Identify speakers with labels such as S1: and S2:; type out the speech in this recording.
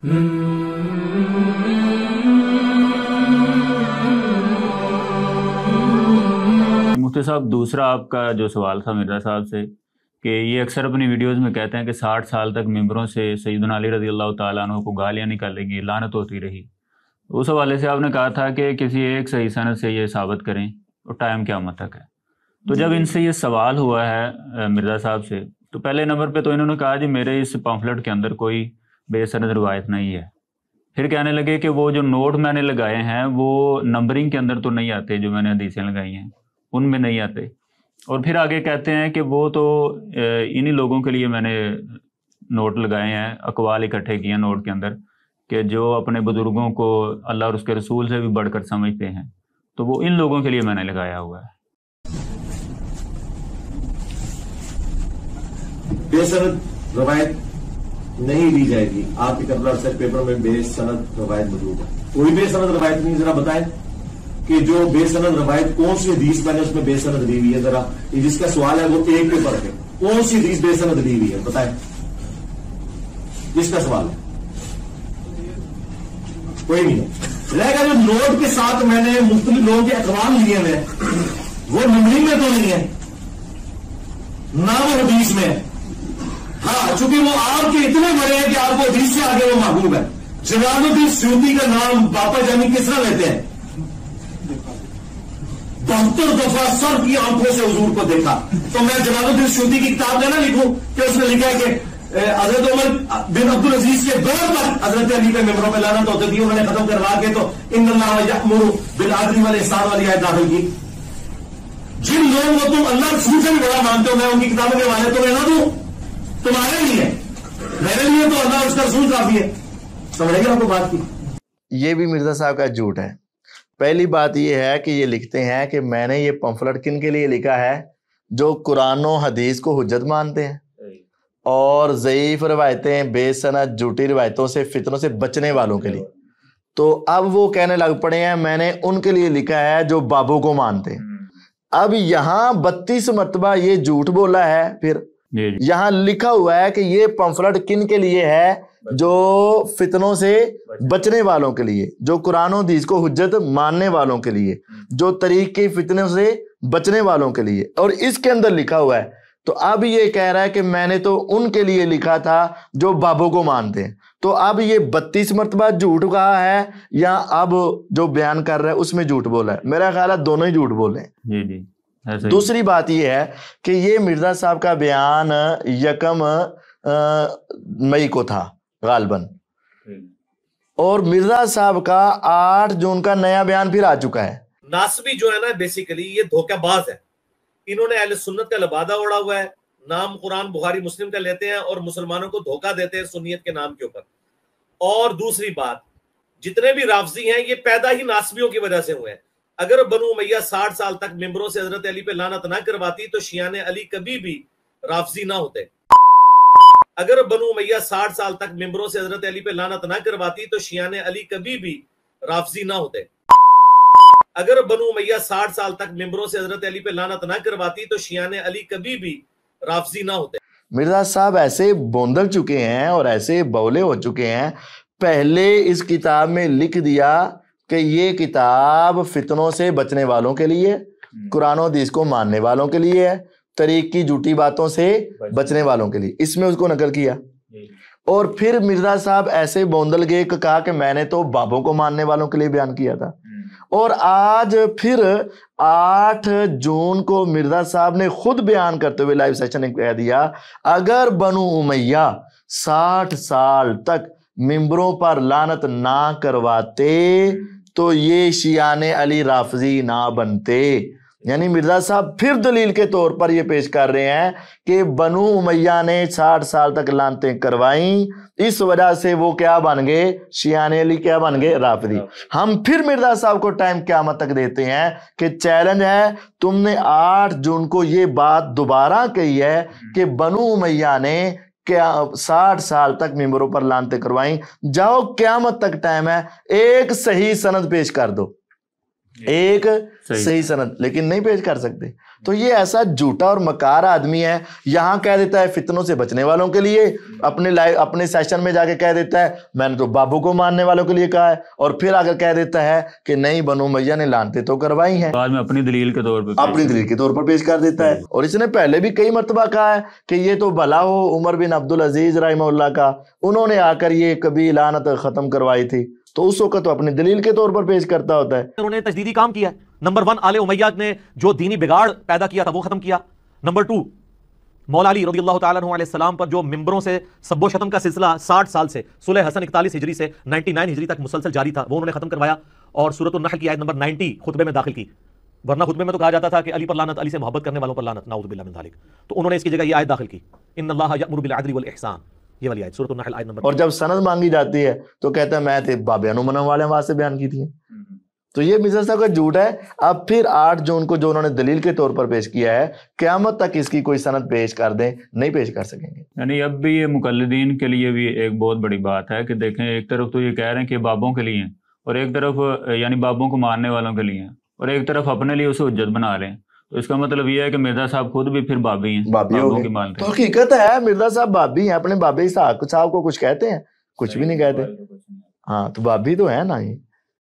S1: मुफ्ती साहब, दूसरा आपका जो सवाल था मिर्ज़ा साहब से कि ये अक्सर अपनी वीडियोस में कहते हैं कि 60 साल तक मेंबरों से सैयदना अली रज़ी अल्लाह तआला अन्हु को गालियाँ निकालेगी, लानत होती रही। उस हवाले से आपने कहा था कि किसी एक सही सनद से ये साबित करें तो टाइम क़यामत तक है। तो जब इनसे ये सवाल हुआ है मिर्ज़ा साहब से, तो पहले नंबर पे तो इन्होंने कहा जी मेरे इस पम्फलेट के अंदर कोई बेसनद रिवायत नहीं है। फिर कहने लगे कि वो जो नोट मैंने लगाए हैं वो नंबरिंग के अंदर तो नहीं आते, जो मैंने हदीसें लगाई हैं उनमें नहीं आते। और फिर आगे कहते हैं कि वो तो इन्हीं लोगों के लिए मैंने नोट लगाए हैं, अकवाल इकट्ठे किए हैं नोट के अंदर, कि जो अपने बुजुर्गों को अल्लाह और उसके रसूल से भी बढ़कर समझते हैं, तो वो इन लोगों के लिए मैंने लगाया हुआ है।
S2: बेसनद रवायत नहीं ली जाएगी। आपके करबला रिसर्च पेपर में बेसनद रवायत मौजूद है। कोई बेसनद रवायत नहीं। जरा बताएं कि जो बेसनद रवायत कौन सी हदीस मैंने उसमें बेसनद दी हुई है। जरा जिसका सवाल है वो एक पेपर पे कौन सी हदीस बेसनद दी हुई है बताएं, जिसका सवाल है। कोई नहीं है। रहेगा जो नोट के साथ मैंने मुख्तलिफ लोगों के अखबार लिए हुए वो नंबरिंग में तो नहीं है ना वो हदीस में है। हाँ, चूंकि वो आपके इतने बड़े हैं कि आपको हदीस से आगे वो महबूब है। जलालुद्दीन सयूती का नाम बापा जानी किस तरह लेते हैं? 72 दफा सर की आंखों से हुजूर को देखा। तो मैं जलालुद्दीन सयूती की किताब में ना लिखूं कि उसने लिखा है कि हजरत उमर बिन अब्दुल अजीज के दौर पर हजरत अली पे मेंबरों में लानत होती थी, उन्होंने खत्म करवा के तो इन्नल्लाह यअमुरु बिल अदली वल इहसान वाली आयत नाज़िल की। जिन लोगों को तुम अल्लाह रसूल से भी बड़ा मानते हो, मैं उनकी किताबों के हवाले तुम्हें ना दूं, तुम्हारे लिए, मेरे लिए तो अल्लाह उसका रसूल काफी है। समझिए आपको बात की।
S3: ये भी मिर्जा साहब का झूठ है। पहली बात ये है कि ये लिखते हैं कि मैंने ये पंफलेट किन के लिए लिखा है, जो कुरान और हदीस को हुज्जत मानते हैं और ज़ईफ रवायतें, बेसनद झूठी रवायतों से, फितनों से बचने वालों के लिए। तो अब वो कहने लग पड़े हैं मैंने उनके लिए लिखा है जो बाबू को मानते हैं। अब यहाँ 32 मरतबा ये झूठ बोला है। फिर यहाँ लिखा हुआ है कि ये पंफलेट किन के लिए है, जो फितनों से बचने वालों के लिए, जो कुरान और हदीस को हुज्जत मानने वालों के लिए, जो तरीक के फितनों से बचने वालों के लिए, और इसके अंदर लिखा हुआ है। तो अब ये कह रहा है कि मैंने तो उनके लिए लिखा था जो बाबू को मानते हैं। तो अब ये 32 मरतबा झूठ कहा है या अब जो बयान कर रहा है उसमें झूठ बोला है? मेरा ख्याल है दोनों ही झूठ बोले हैं।
S1: जी जी।
S3: दूसरी बात यह है कि ये मिर्जा साहब का बयान 1 मई को था गालबन, और मिर्जा साहब का 8 जून का नया बयान फिर आ चुका है।
S4: नासबी जो है ना, बेसिकली ये धोखेबाज है। इन्होंने अहले सुन्नत का लबादा ओढ़ा हुआ है, नाम कुरान बुखारी मुस्लिम का लेते हैं और मुसलमानों को धोखा देते हैं सुन्नियत के नाम के ऊपर। और दूसरी बात, जितने भी राफजी हैं ये पैदा ही नासबियों की वजह से हुए हैं। अगर बनु उमैया 60 साल तक मेंबरों से हजरत अली पे लानत ना करवाती तो शियाने अली कभी भी राफजी ना होते। अगर बनु उमैया 60 साल तक मेंबरों से हजरत अली पे लानत ना करवाती तो शियाने अली कभी भी राफजी ना होते। अगर बनु उमैया 60 साल तक मेंबरों से हजरत अली पे लानत ना करवाती तो शियाने अली कभी भी राफजी ना होते।
S3: मिर्जा साहब ऐसे बोंदल चुके हैं और ऐसे बौले हो चुके हैं। पहले इस किताब में लिख दिया कि ये किताब फितनों से बचने वालों के लिए, कुरान और हदीस को मानने वालों के लिए है, तरीक की झूठी बातों से बचने वालों के लिए, इसमें उसको नकल किया। और फिर मिर्जा साहब ऐसे बोंदल गए कि कहा कि मैंने तो बाबों को मानने वालों के लिए बयान किया था। और आज फिर 8 जून को मिर्जा साहब ने खुद बयान करते हुए लाइव सेशन में कह दिया, अगर बनु उमैया 60 साल तक मिंबरों पर लानत ना करवाते तो ये शियाने अली राफजी ना बनते। यानी मिर्जा साहब फिर दलील के तौर पर ये पेश कर रहे हैं कि बनु उमैया ने 60 साल तक लानतें करवाई, इस वजह से वो क्या बन गए, शियाने अली क्या बन गए, राफजी। हम फिर मिर्जा साहब को टाइम क़यामत तक देते हैं कि चैलेंज है, तुमने 8 जून को ये बात दोबारा कही है कि बनु उमैया ने क्या 60 साल तक मेंबरों पर लानतें करवाई। जाओ क़यामत तक टाइम है, एक सही सनद पेश कर दो। ایک صحیح سند لیکن نہیں پیش کر سکتے. تو یہ ایسا جھوٹا اور مکار آدمی ہے. یہاں کہہ دیتا ہے فتنوں سے بچنے والوں کے لیے, اپنے سیشن میں جا کے کہہ دیتا ہے میں نے تو بابو کو ماننے والوں کے لیے کہا ہے, اور پھر اگر کہہ دیتا ہے کہ نہیں بنو امیہ نے لعنتیں تو کروائی ہیں,
S1: بعد میں اپنی دلیل کے طور پر
S3: پیش کر دیتا ہے. اور اس نے پہلے بھی کئی مرتبہ کہا ہے کہ یہ تو بھلا ہو عمر بن عبدالعزیز رحمہ اللہ کا, انہوں نے آ کر یہ کبھی لعنت ختم کروائی تھی, تو اس وقت تو اپنی دلیل کے طور پر پیش کرتا ہوتا ہے.
S5: انہوں نے تجدیدی کام کیا ہے. نمبر 1 آل امیہ نے جو دینی بگاڑ پیدا کیا تھا وہ ختم کیا. نمبر 2 مولا علی رضی اللہ تعالیٰ عنہ علیہ السلام پر جو ممبروں سے سب و شتم کا سلسلہ 60 سال سے صلح حسن 41 ہجری سے 99 ہجری تک مسلسل جاری تھا, وہ انہوں نے ختم کروایا. اور سورۃ النحل کی آیت نمبر 90 خطبے میں داخل کی, ورنہ خطبے میں تو کہا جاتا تھا کہ علی پر لعنت, علی سے محبت کرنے والوں پر لعنت, نعوذ باللہ من ذالک. تو انہوں نے اس کی جگہ یہ آیت داخل کی, ان اللہ یأمر بالعدل والاحسان, یہ والی آیت سورۃ النحل آیت نمبر.
S3: اور جب سند مانگی جاتی ہے تو کہتا ہے میں تے بابے نو منن والے واسطے بیان کی تھی. تو یہ مرزا صاحب کا جھوٹ ہے. اب پھر 8 جون کو جو انہوں نے دلیل کے طور پر پیش کیا ہے, قیامت تک اس کی کوئی سند پیش کر دیں نہیں پیش کر سکیں گے.
S1: یعنی اب بھی یہ مقلدین کے لیے بھی ایک بہت بڑی بات ہے کہ دیکھیں ایک طرف تو یہ کہہ رہے ہیں کہ بابوں کے لیے ہیں, اور ایک طرف یعنی بابوں کو ماننے والوں کے لیے ہیں, اور ایک طرف اپنے لیے اسے حجت بنا رہے ہیں. تو اس کا مطلب یہ ہے کہ مرزا صاحب خود بھی پھر بابی ہیں, بابوں کی مانتے ہیں.
S3: تو حقیقت ہے مرزا صاحب بابی ہیں, اپنے بابے صاحب کو کچھ کہتے ہیں؟ کچھ بھی نہیں کہتے. ہاں تو بابی تو ہے نا. یہ